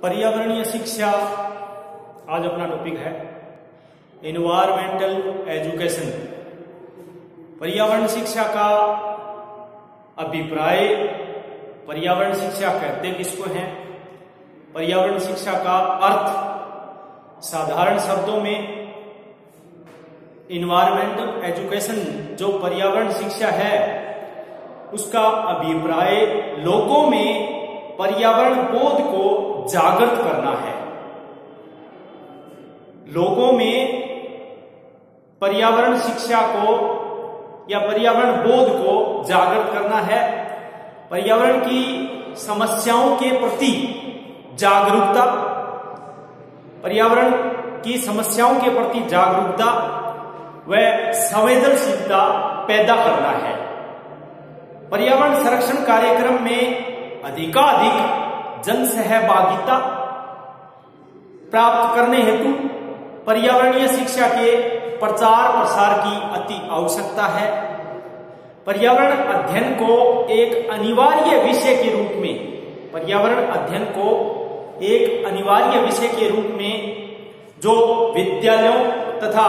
पर्यावरणीय शिक्षा आज अपना टॉपिक है एनवायरमेंटल एजुकेशन। पर्यावरण शिक्षा का अभिप्राय, पर्यावरण शिक्षा कहते किसको है, पर्यावरण शिक्षा का अर्थ साधारण शब्दों में एनवायरमेंटल एजुकेशन जो पर्यावरण शिक्षा है उसका अभिप्राय लोगों में पर्यावरण बोध को जागृत करना है। लोगों में पर्यावरण शिक्षा को या पर्यावरण बोध को जागृत करना है। पर्यावरण की समस्याओं के प्रति जागरूकता, पर्यावरण की समस्याओं के प्रति जागरूकता व संवेदनशीलता पैदा करना है। पर्यावरण संरक्षण कार्यक्रम में अधिकाधिक जन सहभागिता प्राप्त करने हेतु पर्यावरणीय शिक्षा के प्रचार प्रसार की अति आवश्यकता है। पर्यावरण अध्ययन को एक अनिवार्य विषय के रूप में, पर्यावरण अध्ययन को एक अनिवार्य विषय के रूप में जो विद्यालयों तथा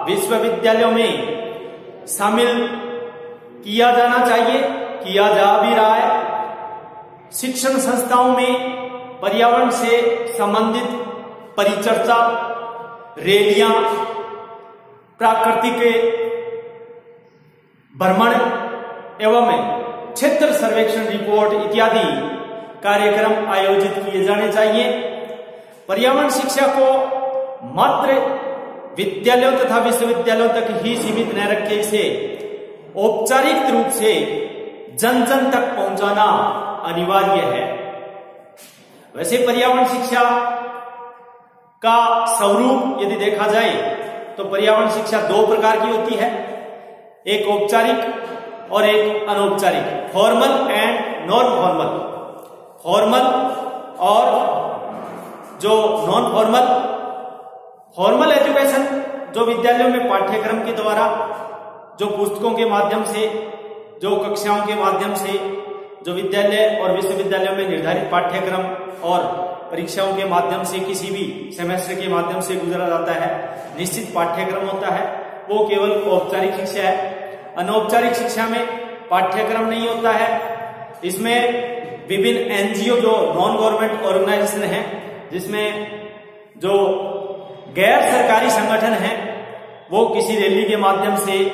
विश्वविद्यालयों में शामिल किया जाना चाहिए, किया जा भी रहा है। शिक्षण संस्थाओं में पर्यावरण से संबंधित परिचर्चा, रैलियां, प्राकृतिक भ्रमण एवं क्षेत्र सर्वेक्षण रिपोर्ट इत्यादि कार्यक्रम आयोजित किए जाने चाहिए। पर्यावरण शिक्षा को मात्र विद्यालयों तथा विश्वविद्यालयों तक ही सीमित न रखे, इसे औपचारिक रूप से जन जन तक पहुंचाना अनिवार्य है। वैसे पर्यावरण शिक्षा का स्वरूप यदि देखा जाए तो पर्यावरण शिक्षा दो प्रकार की होती है, एक औपचारिक और एक अनौपचारिक, formal and non formal. Formal और जो नॉन फॉर्मल, फॉर्मल एजुकेशन जो विद्यालयों में पाठ्यक्रम के द्वारा, जो पुस्तकों के माध्यम से, जो कक्षाओं के माध्यम से, जो विद्यालय और विश्वविद्यालयों में निर्धारित पाठ्यक्रम और परीक्षाओं के माध्यम से, किसी भी सेमेस्टर के माध्यम से गुजरा जाता है, निश्चित पाठ्यक्रम होता है, वो केवल औपचारिक शिक्षा है। अनौपचारिक शिक्षा में पाठ्यक्रम नहीं होता है, इसमें विभिन्न एनजीओ जो नॉन गवर्नमेंट ऑर्गेनाइजेशन है, जिसमें जो गैर सरकारी संगठन है, वो किसी रैली के माध्यम से,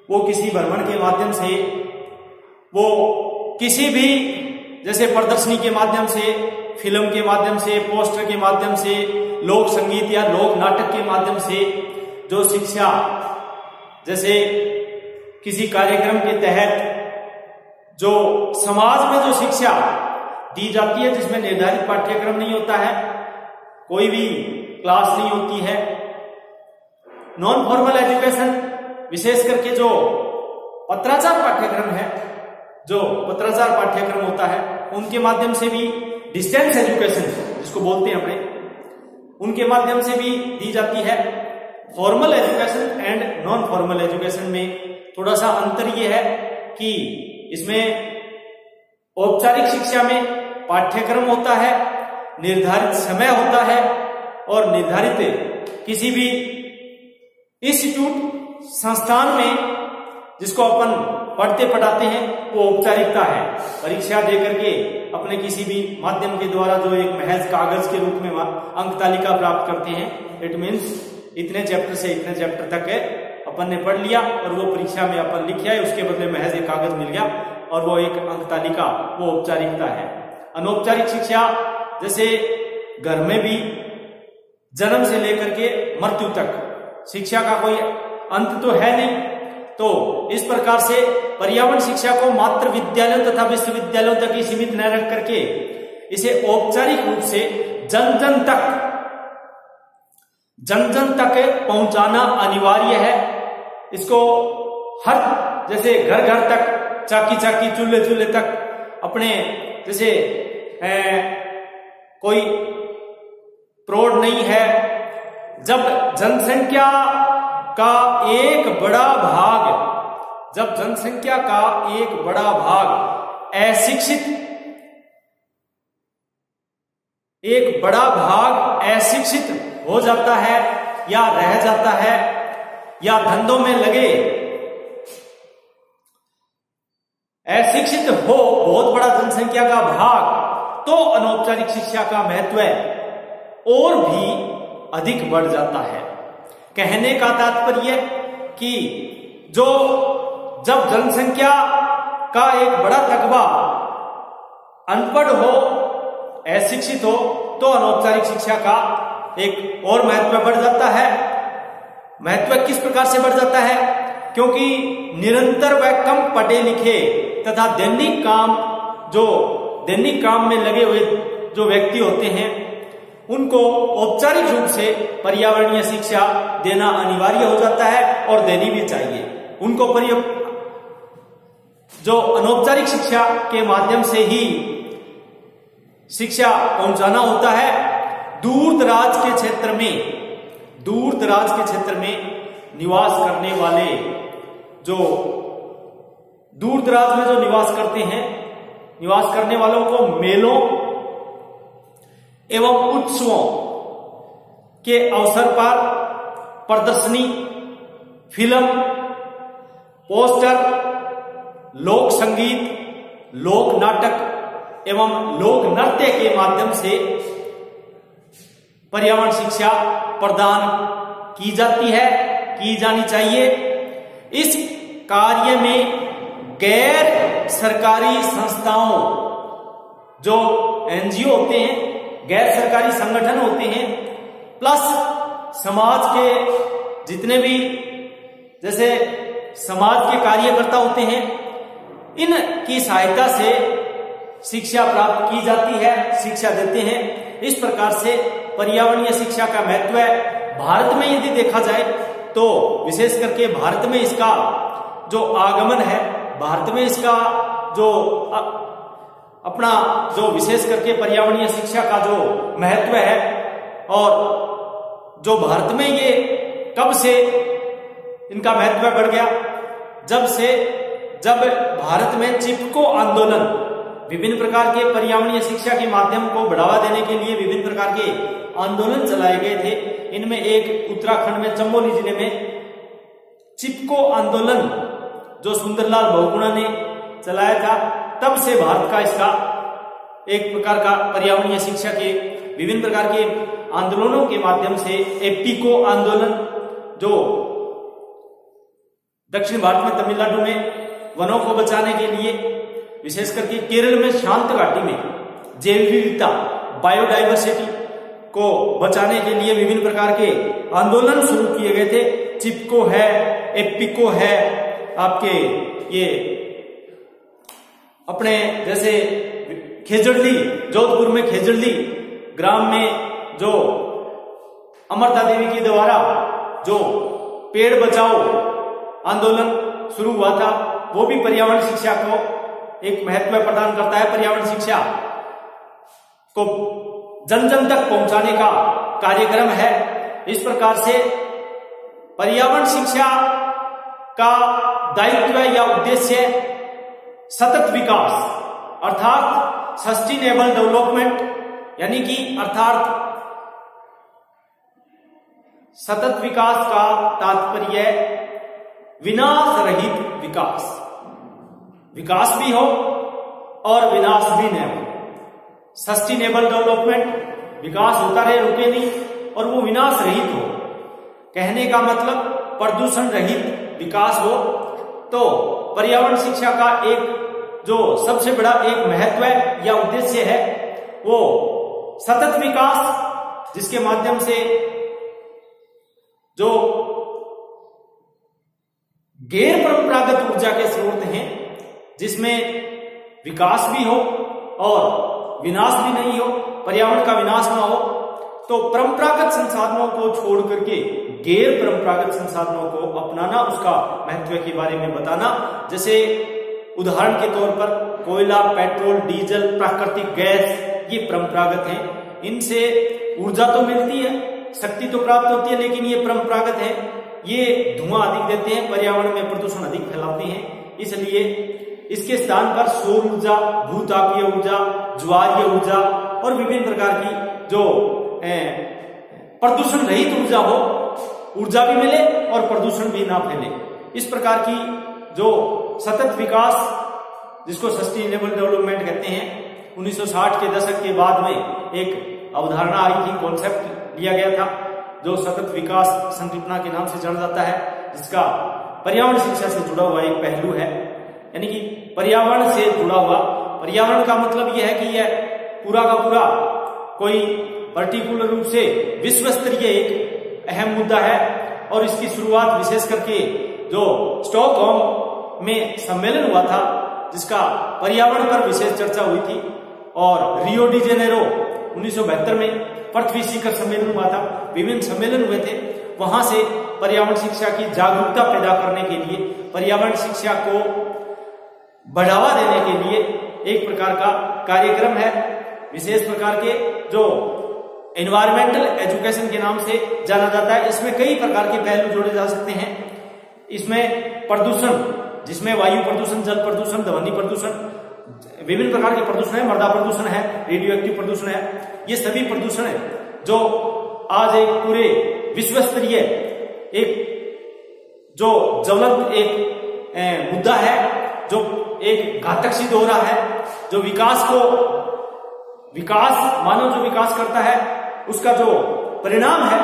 वो किसी भ्रमण के माध्यम से, वो किसी भी जैसे प्रदर्शनी के माध्यम से, फिल्म के माध्यम से, पोस्टर के माध्यम से, लोक संगीत या लोक नाटक के माध्यम से जो शिक्षा, जैसे किसी कार्यक्रम के तहत जो समाज में जो शिक्षा दी जाती है, जिसमें निर्धारित पाठ्यक्रम नहीं होता है, कोई भी क्लास नहीं होती है। नॉन फॉर्मल एजुकेशन विशेष करके जो पत्राचार पाठ्यक्रम है, जो पत्राचार पाठ्यक्रम होता है, उनके माध्यम से भी, डिस्टेंस एजुकेशन जिसको बोलते हैं अपने, उनके माध्यम से भी दी जाती है। Formal education and non formal education में थोड़ा सा अंतर यह है कि इसमें औपचारिक शिक्षा में पाठ्यक्रम होता है, निर्धारित समय होता है और निर्धारित किसी भी इंस्टीट्यूट, संस्थान में जिसको अपन पढ़ते पढ़ाते हैं, वो औपचारिकता है। परीक्षा देकर के अपने किसी भी माध्यम के द्वारा जो एक महज कागज के रूप में अंक तालिका प्राप्त करते हैं, इट मीन्स इतने चैप्टर से इतने चैप्टर तक अपन ने पढ़ लिया और वो परीक्षा में अपन लिख आए, उसके बदले महज एक कागज मिल गया और वो एक अंक तालिका, वो औपचारिकता है। अनौपचारिक शिक्षा जैसे घर में भी जन्म से लेकर के मृत्यु तक शिक्षा का कोई अंत तो है नहीं, तो इस प्रकार से पर्यावरण शिक्षा को मात्र विद्यालयों तथा विश्वविद्यालयों तक ही सीमित न रख करके इसे औपचारिक रूप से जन जन तक पहुंचाना अनिवार्य है। इसको हर, जैसे घर घर तक, चाकी चाकी, चूल्हे चूल्हे तक, अपने जैसे कोई प्रौढ़ नहीं है, जब जनसंख्या का एक बड़ा भाग, जब जनसंख्या का एक बड़ा भाग अशिक्षित एक बड़ा भाग अशिक्षित हो जाता है या रह जाता है, या धंधों में लगे अशिक्षित हो बहुत बड़ा जनसंख्या का भाग, तो अनौपचारिक शिक्षा का महत्व और भी अधिक बढ़ जाता है। कहने का तात्पर्य कि जब जनसंख्या का एक बड़ा तकबा अनपढ़ हो, अशिक्षित हो, तो अनौपचारिक शिक्षा का एक और महत्व बढ़ जाता है। महत्व किस प्रकार से बढ़ जाता है? क्योंकि निरंतर व कम पढ़े लिखे तथा दैनिक काम में लगे हुए जो व्यक्ति होते हैं, उनको औपचारिक रूप से पर्यावरणीय शिक्षा देना अनिवार्य हो जाता है और देनी भी चाहिए। उनको जो अनौपचारिक शिक्षा के माध्यम से ही शिक्षा पहुंचाना होता है। दूर दराज के क्षेत्र में निवास करने वाले, जो दूर दराज में जो निवास करते हैं, निवास करने वालों को मेलों एवं उत्सवों के अवसर पर प्रदर्शनी, फिल्म, पोस्टर, लोक संगीत, लोक नाटक एवं लोक नृत्य के माध्यम से पर्यावरण शिक्षा प्रदान की जाती है, की जानी चाहिए। इस कार्य में गैर सरकारी संस्थाओं, जो एनजीओ होते हैं, गैर सरकारी संगठन होते हैं, प्लस समाज के जितने भी जैसे समाज के कार्यकर्ता होते हैं, इनकी सहायता से शिक्षा प्राप्त की जाती है, शिक्षा देते हैं। इस प्रकार से पर्यावरणीय शिक्षा का महत्व भारत में यदि देखा जाए तो विशेष करके भारत में इसका जो आगमन है, भारत में इसका जो अपना जो विशेष करके पर्यावरणीय शिक्षा का जो महत्व है, और जो भारत में ये कब से इनका महत्व बढ़ गया, जब भारत में चिपको आंदोलन, विभिन्न प्रकार के पर्यावरणीय शिक्षा के माध्यम को बढ़ावा देने के लिए विभिन्न प्रकार के आंदोलन चलाए गए थे। इनमें एक उत्तराखंड में चमोली जिले में चिपको आंदोलन जो सुंदरलाल बहुगुणा ने चलाया था, तब से भारत का इसका एक प्रकार का पर्यावरणीय शिक्षा के विभिन्न प्रकार के आंदोलनों के माध्यम से एपिको आंदोलन, जो दक्षिण भारत में तमिलनाडु में वनों को बचाने के लिए, विशेष करके केरल में शांत घाटी में जैव विविधता, बायोडाइवर्सिटी को बचाने के लिए विभिन्न प्रकार के आंदोलन शुरू किए गए थे। चिपको है, एपिको है, आपके ये अपने जैसे खेजड़ली, जोधपुर में खेजड़ली ग्राम में जो अमरता देवी के द्वारा जो पेड़ बचाओ आंदोलन शुरू हुआ था, वो भी पर्यावरण शिक्षा को एक महत्व प्रदान करता है। पर्यावरण शिक्षा को जन जन तक पहुंचाने का कार्यक्रम है। इस प्रकार से पर्यावरण शिक्षा का दायित्व या उद्देश्य सतत विकास अर्थात सस्टेनेबल डेवलपमेंट, यानी कि अर्थात सतत विकास का तात्पर्य विनाश रहित विकास, विकास भी हो और विनाश भी न हो। सस्टेनेबल डेवलपमेंट, विकास होता रहे, रुके नहीं, और वो विनाश रहित हो। कहने का मतलब प्रदूषण रहित विकास हो। तो पर्यावरण शिक्षा का एक जो सबसे बड़ा एक महत्व या उद्देश्य है वो सतत विकास, जिसके माध्यम से जो गैर परंपरागत ऊर्जा के स्रोत हैं, जिसमें विकास भी हो और विनाश भी नहीं हो, पर्यावरण का विनाश ना हो, तो परंपरागत संसाधनों को छोड़ करके गैर परंपरागत संसाधनों को अपनाना, उसका महत्व के बारे में बताना। जैसे उदाहरण के तौर पर कोयला, पेट्रोल, डीजल, प्राकृतिक गैस, ये परंपरागत हैं। इनसे ऊर्जा तो मिलती है, शक्ति तो प्राप्त होती है, लेकिन ये परंपरागत है। ये धुआं अधिक देते हैं, पर्यावरण में प्रदूषण अधिक फैलाते हैं। इसलिए इसके स्थान पर सौर ऊर्जा, भूतापीय ऊर्जा, ज्वारीय ऊर्जा और विभिन्न प्रकार की जो प्रदूषण रहित ऊर्जा हो, ऊर्जा भी मिले और प्रदूषण भी ना फैले। इस प्रकार की जो सतत विकास, जिसको सस्टेनेबल डेवलपमेंट कहते हैं, 1960 के दशक के बाद में एक अवधारणा आई थी, कॉन्सेप्ट लिया गया था जो सतत विकास संकल्पना के नाम से जाना जाता है, जिसका पर्यावरण शिक्षा से जुड़ा हुआ एक पहलू है। यानी कि पर्यावरण से जुड़ा हुआ, पर्यावरण का मतलब यह है कि यह पूरा का पूरा कोई पर्टिकुलर रूप से विश्व स्तरीय एक अहम मुद्दा है। और इसकी शुरुआत विशेष करके जो स्टॉकहोम में सम्मेलन हुआ था, जिसका पर्यावरण पर विशेष चर्चा हुई थी, और रियो डी जेनेरो 1972 में पृथ्वी शिखर सम्मेलन हुआ था, विभिन्न सम्मेलन हुए थे। वहां से पर्यावरण शिक्षा की जागरूकता पैदा करने के लिए, पर्यावरण शिक्षा को बढ़ावा देने के लिए एक प्रकार का कार्यक्रम है, विशेष प्रकार के जो एनवायरमेंटल एजुकेशन के नाम से जाना जाता है। इसमें कई प्रकार के पहलू जोड़े जा सकते हैं। इसमें प्रदूषण, जिसमें वायु प्रदूषण, जल प्रदूषण, ध्वनि प्रदूषण, विभिन्न प्रकार के प्रदूषण है, मृदा प्रदूषण है, रेडियो एक्टिव प्रदूषण है, ये सभी प्रदूषण है जो आज एक पूरे विश्व स्तरीय एक जो ज्वलंत एक मुद्दा है, जो एक घातक सिद्ध हो रहा है, जो मानव जो विकास करता है उसका जो परिणाम है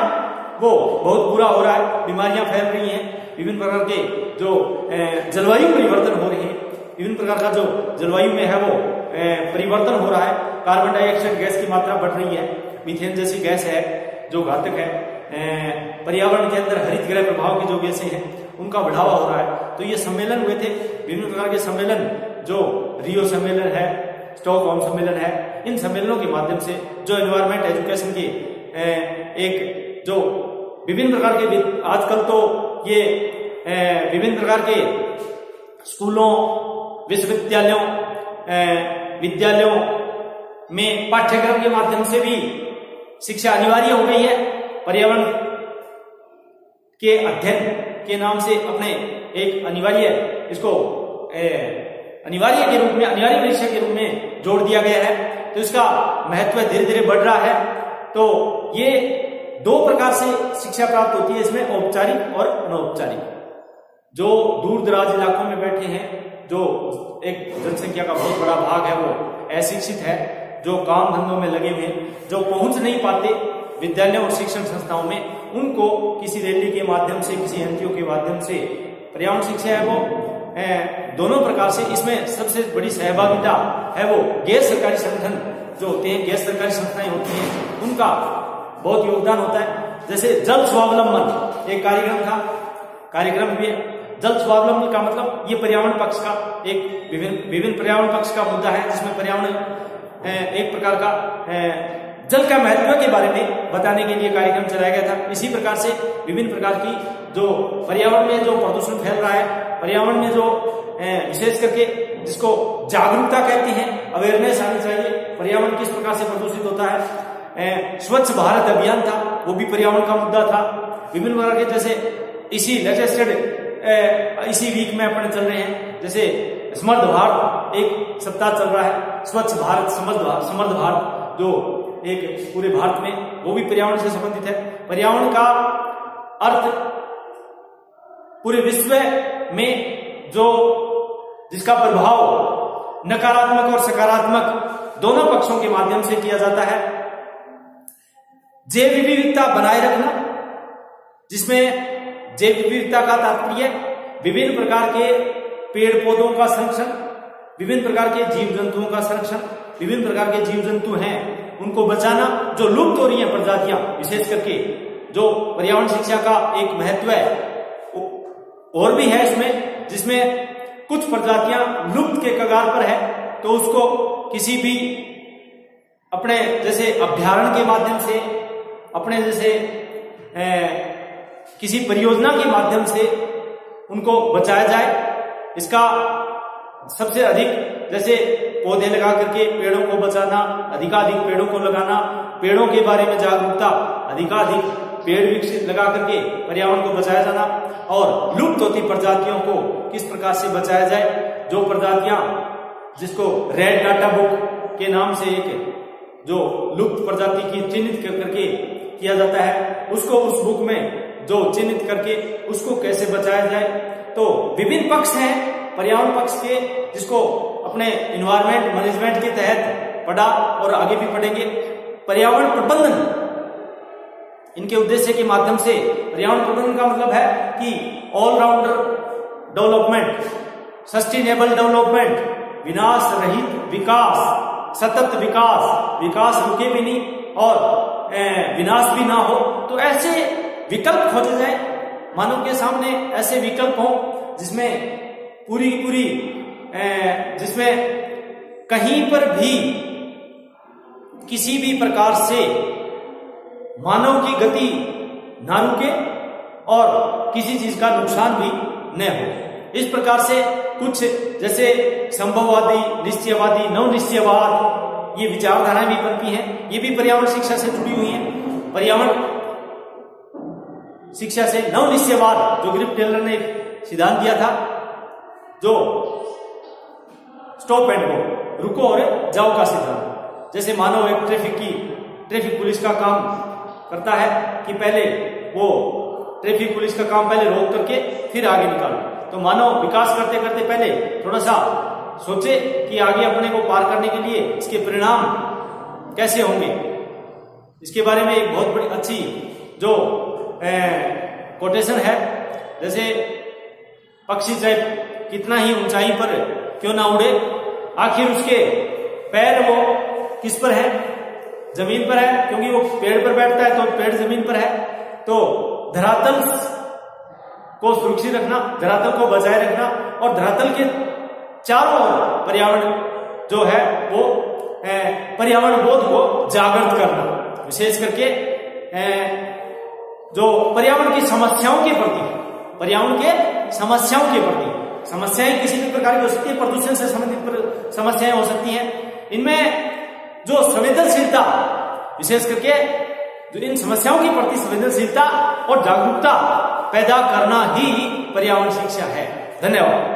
वो बहुत बुरा हो रहा है। बीमारियां फैल रही हैं, विभिन्न प्रकार के जो जलवायु परिवर्तन हो रही है, विभिन्न प्रकार का जो जलवायु में है वो परिवर्तन हो रहा है। कार्बन डाइऑक्साइड गैस की मात्रा बढ़ रही है, मीथेन जैसी गैस है जो घातक है, पर्यावरण के अंदर हरित गृह प्रभाव की जो गैसें हैं उनका बढ़ावा हो रहा है। तो ये सम्मेलन हुए थे, विभिन्न प्रकार के सम्मेलन, जो रियो सम्मेलन है, स्टॉकहोम सम्मेलन है, इन सम्मेलनों के माध्यम से जो एनवायरमेंट एजुकेशन के एक जो विभिन्न प्रकार के, आजकल तो ये विभिन्न प्रकार के स्कूलों, विश्वविद्यालयों, विद्यालयों में पाठ्यक्रम के माध्यम से भी शिक्षा अनिवार्य हो गई है। पर्यावरण के अध्ययन के नाम से अपने एक अनिवार्य, इसको अनिवार्य के रूप में, अनिवार्य परीक्षा के रूप में जोड़ दिया गया है। तो इसका महत्व धीरे धीरे बढ़ रहा है। तो ये दो प्रकार से शिक्षा प्राप्त होती है इसमें, औपचारिक और अनौपचारिक। जो दूर दराज इलाकों में बैठे हैं, जो एक जनसंख्या का बहुत बड़ा भाग है वो अशिक्षित है, जो काम धंधों में लगे हुए हैं, जो पहुंच नहीं पाते विद्यालयों और शिक्षण संस्थाओं में, उनको किसी रैली के माध्यम से, किसी एनजीओ के माध्यम से पर्यावरण शिक्षा है वो दोनों प्रकार से। इसमें सबसे बड़ी सहभागिता है वो गैर सरकारी संगठन जो होते हैं, गैर सरकारी संस्थाएं होती हैं, उनका बहुत योगदान होता है। जैसे जल स्वावलंबन एक कार्यक्रम भी है। जल स्वावलंबन का मतलब ये पर्यावरण पक्ष का एक विभिन्न पर्यावरण पक्ष का मुद्दा है, जिसमें पर्यावरण एक प्रकार का जल का महत्व के बारे में बताने के लिए कार्यक्रम चलाया गया था। इसी प्रकार से विभिन्न प्रकार की जो पर्यावरण में जो प्रदूषण फैल रहा है, पर्यावरण में जो विशेष करके जिसको जागरूकता कहते हैं, अवेयरनेस आनी चाहिए, पर्यावरण किस प्रकार से प्रदूषित होता है। स्वच्छ भारत अभियान था, वो भी पर्यावरण का मुद्दा था। विभिन्न प्रकार के, जैसे इसी लेटेस्टेड इसी वीक में अपन चल रहे हैं, जैसे समर्थ भारत एक सप्ताह चल रहा है, स्वच्छ भारत समर्थ भारत, जो एक पूरे भारत में, वो भी पर्यावरण से संबंधित है। पर्यावरण का अर्थ पूरे विश्व में जो जिसका प्रभाव नकारात्मक और सकारात्मक दोनों पक्षों के माध्यम से किया जाता है। जैव विविधता बनाए रखना, जिसमें जैव विविधता का तात्पर्य विभिन्न प्रकार के पेड़ पौधों का संरक्षण, विभिन्न प्रकार के जीव जंतुओं का संरक्षण, विभिन्न प्रकार के जीव जंतु हैं उनको बचाना, जो लुप्त हो रही हैं प्रजातियां, विशेष करके जो पर्यावरण शिक्षा का एक महत्व है और भी है इसमें, जिसमें कुछ प्रजातियां लुप्त के कगार पर है, तो उसको किसी भी अपने जैसे अभ्यारण्य के माध्यम से, अपने जैसे किसी परियोजना के माध्यम से उनको बचाया जाए। इसका सबसे अधिक जैसे पौधे लगा करके पेड़ों को बचाना, अधिकाधिक पेड़ों को लगाना, पेड़ों के बारे में जागरूकता, अधिकाधिक पेड़ विकसित लगा करके पर्यावरण को बचाया जाना, और लुप्त होती प्रजातियों को किस प्रकार से बचाया जाए। जो प्रजातियां, जिसको रेड डाटा बुक के नाम से एक जो लुप्त प्रजाति की चिन्हित करके किया जाता है, उसको उस बुक में जो चिन्हित करके उसको कैसे बचाया जाए। तो विभिन्न पक्ष हैं पर्यावरण पक्ष के, जिसको अपने इन्वायरमेंट मैनेजमेंट के तहत पढ़ा और आगे भी पढ़ेंगे। पर्यावरण प्रबंधन, इनके उद्देश्य के माध्यम से पर्यावरण प्रबंधन का मतलब है कि ऑलराउंडर डेवलपमेंट, सस्टेनेबल डेवलपमेंट, विनाश रहित विकास, सतत विकास, विकास रुके भी नहीं और विनाश भी ना हो। तो ऐसे विकल्प खोजे जाए, मानव के सामने ऐसे विकल्प हो जिसमें जिसमें कहीं पर भी किसी भी प्रकार से मानव की गति ना रुके और किसी चीज का नुकसान भी न हो। इस प्रकार से कुछ जैसे संभववादी, निश्चयवादी, नवनिश्चयवाद, ये विचारधाराएं भी बनती हैं। ये भी पर्यावरण शिक्षा से जुड़ी हुई हैं। पर्यावरण शिक्षा से नवनिश्चयवाद, जो ग्रिफ टेलर ने सिद्धांत दिया था, जो स्टॉप एंड गो, रुको और जाओ का सिद्धांत। जैसे मानव एक ट्रैफिक पुलिस का काम करता है कि पहले वो ट्रैफिक पुलिस का काम पहले रोक करके फिर आगे निकालो। तो मानव विकास करते करते पहले थोड़ा सा सोचे कि आगे अपने को पार करने के लिए इसके परिणाम कैसे होंगे। इसके बारे में एक बहुत बड़ी अच्छी जो कोटेशन है, जैसे पक्षी चाहे कितना ही ऊंचाई पर क्यों ना उड़े, आखिर उसके पैर वो किस पर है? जमीन पर है, क्योंकि वो पेड़ पर बैठता है तो पेड़ जमीन पर है। तो धरातल को सुरक्षित रखना, धरातल को बचाए रखना और धरातल के चारों ओर पर्यावरण जो है वो पर्यावरण बोध को जागृत करना, विशेष करके जो पर्यावरण की समस्याओं के प्रति, पर्यावरण के समस्याओं के प्रति, समस्याएं किसी भी प्रकार की हो सकती है, प्रदूषण से संबंधित समस्याएं हो सकती हैं। इनमें जो संवेदनशीलता, विशेष करके जो इन समस्याओं के प्रति संवेदनशीलता और जागरूकता पैदा करना ही पर्यावरण शिक्षा है। धन्यवाद।